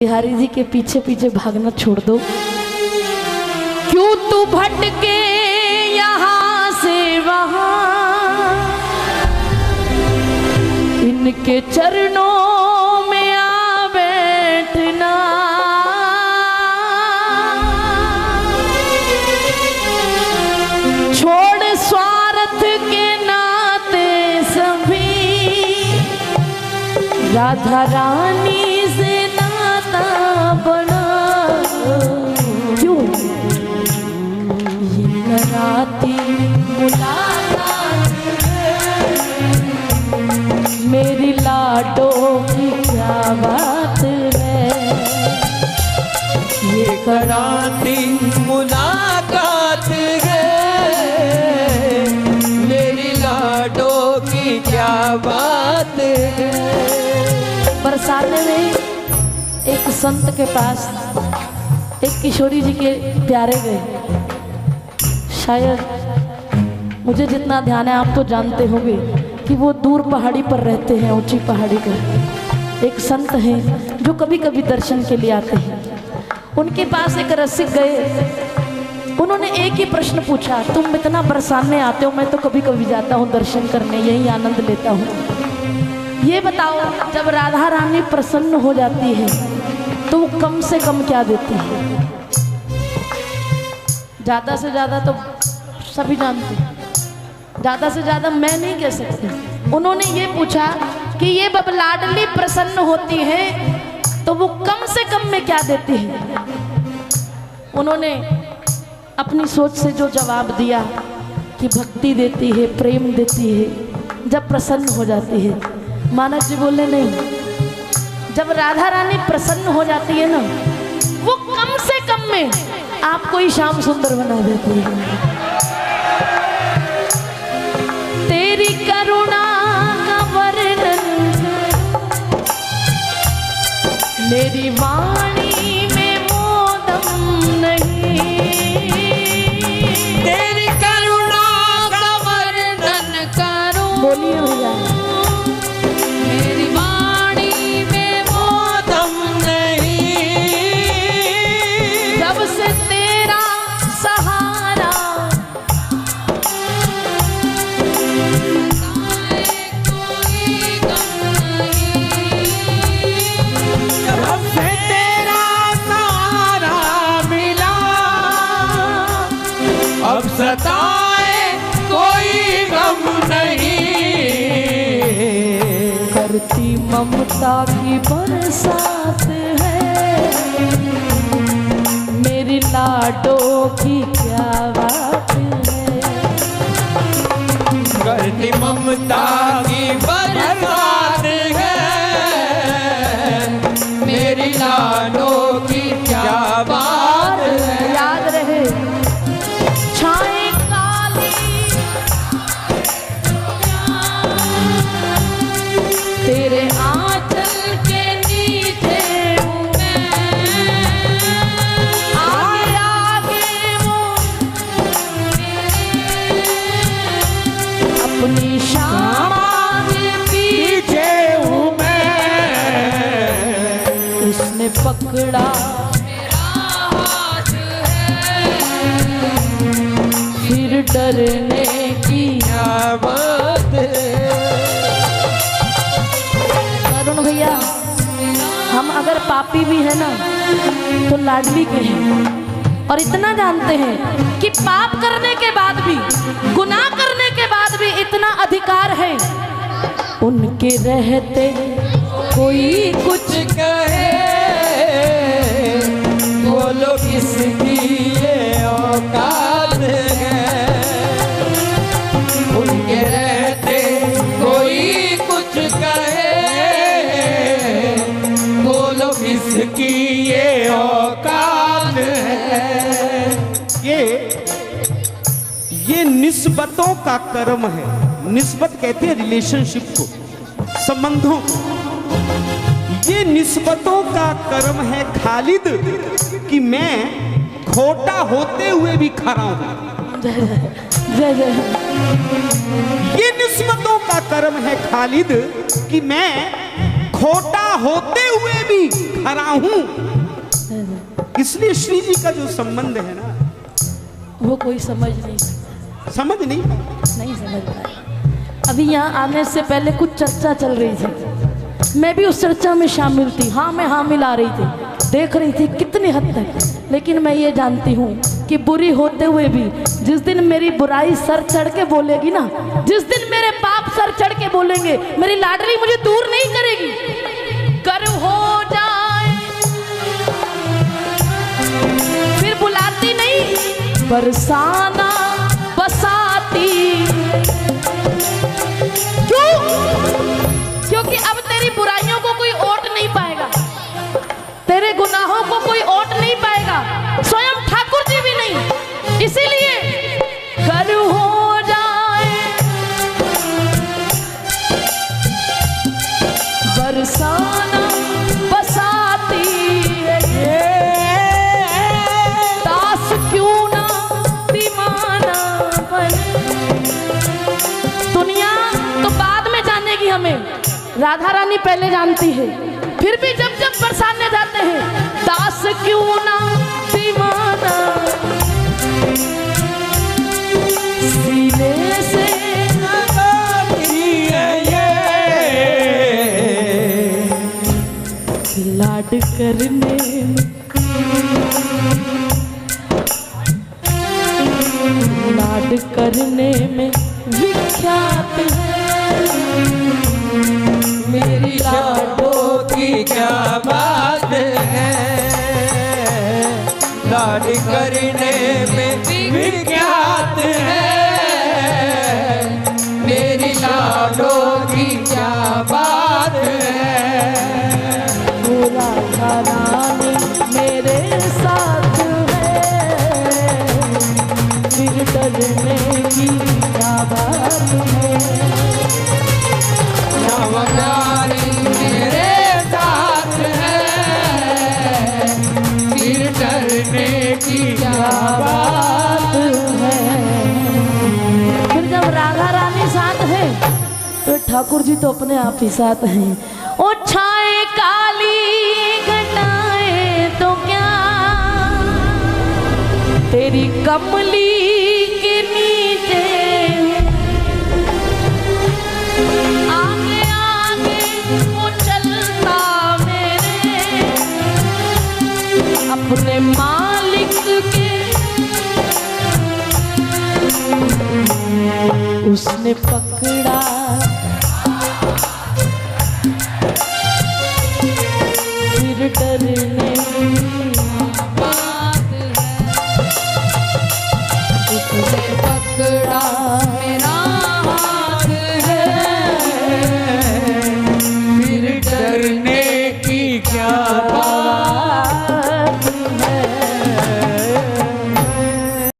बिहारी जी के पीछे पीछे भागना छोड़ दो। क्यों तू भटके यहाँ से वहाँ, इनके चरणों में आ बैठना। छोड़ स्वार्थ के नाते सभी, राधा रानी से नाता बना। क्यों ये कराती मुलाकात मेरी लाडों की क्या बात है। ये कराती मुलाकात है मेरी लाडों की क्या बात है। बरसाने में एक संत के पास एक किशोरी जी के प्यारे गए। शायद मुझे जितना ध्यान है आप तो जानते होंगे कि वो दूर पहाड़ी पर रहते हैं, ऊंची पहाड़ी पर। एक संत हैं जो कभी कभी दर्शन के लिए आते हैं। उनके पास एक रसिक गए। उन्होंने एक ही प्रश्न पूछा, तुम इतना बरसाने आते हो, मैं तो कभी कभी जाता हूँ दर्शन करने, यही आनंद लेता हूँ। ये बताओ जब राधा रानी प्रसन्न हो जाती है तो वो कम से कम क्या देती है? ज़्यादा से ज़्यादा तो सभी जानते हैं, ज़्यादा से ज़्यादा मैं नहीं कह सकती। उन्होंने ये पूछा कि ये बब लाडली प्रसन्न होती है तो वो कम से कम में क्या देती है? उन्होंने अपनी सोच से जो जवाब दिया कि भक्ति देती है, प्रेम देती है, जब प्रसन्न हो जाती है। मानव जी बोले नहीं, जब राधा रानी प्रसन्न हो जाती है ना, वो कम से कम में आपको ही श्याम सुंदर बना देती है। तेरी करुणा का वर्णन मेरी वाणी में मोदम नहीं। तेरी करुणा का वर्णन करूं, बोलिए भैया। मेरी वाणी में मोदम नहीं। जब से तेरा सहारा कोई गम नहीं। जब से तेरा सहारा मिला, अब सताए कोई गम नहीं। करती ममता की बरसात है मेरी लाडों की क्या बात है। करती ममता की बरसात है मेरी लाडों की क्या बात है। याद रहे छाए काली तेरे आंचल के नीचे हूँ मैं। आगे आगे वो अपनी शाम के पीछे हूँ मैं। उसने पकड़ा फिर डरने की क्या बात है। अरुण भैया, हम अगर पापी भी है ना तो लाडली के हैं। और इतना जानते हैं कि पाप करने के बाद भी, गुनाह करने के बाद भी इतना अधिकार है, उनके रहते कोई कुछ कहे बोलो किसकी ये औकात है। उनके रहते कोई कुछ कहे बोलो किसकी ये औकात है। ये निस्बतों का कर्म है। निस्बत कहते हैं रिलेशनशिप को, संबंधों को। ये निस्बतों का कर्म है खालिद कि मैं खोटा होते हुए भी खरा हूं। जय जय। ये निस्बतों का कर्म है खालिद कि मैं खोटा होते हुए भी खरा हूं। इसलिए श्री जी का जो संबंध है ना, वो कोई समझ नहीं समझ नहीं समझ पाया। अभी यहाँ आने से पहले कुछ चर्चा चल रही थी, मैं भी उस चर्चा में शामिल थी। हाँ, मैं हामिल आ रही थी, देख रही थी कितनी हद तक। लेकिन मैं ये जानती हूँ कि बुरी होते हुए भी जिस दिन मेरी बुराई सर चढ़ के बोलेगी ना, जिस दिन मेरे पाप सर चढ़ के बोलेंगे, मेरी लाडली मुझे दूर नहीं करेगी। कर हो जाए फिर बुलाती नहीं, बरसाना बसाती। क्यों? क्योंकि अब तेरी बुराइयों को कोई ओट नहीं पाएगा, तेरे गुनाहों को कोई ओट नहीं पाएगा, स्वयं ठाकुर जी भी नहीं। इसीलिए कर हो जाए बरसाना बसाती दास क्यों ना दीवाना बने। दुनिया तो बाद में जानेगी हमें, राधा रानी पहले जानती है। फिर भी जब जब बरसाने जाते हैं, दास क्यों ना दीवाना सीने से लाड करने लाड करने में विख्यात है मेरी लाडों की क्या बात है, लाड करने में विख्यात है। मेरी लाडों की क्या बात है। राधा रानी मेरे साथ है, फिर डरने की क्या बात है। नवनारी मेरे साथ है, फिर डरने की क्या बात है। फिर जब राधा रानी साथ है तो ठाकुर जी तो अपने आप ही साथ हैं। ओ छाए काली घटाए तो क्या तेरी कमली के नीचे, आगे आगे वो चलता मेरे अपने मालिक के। उसने पकड़ा फिर डरने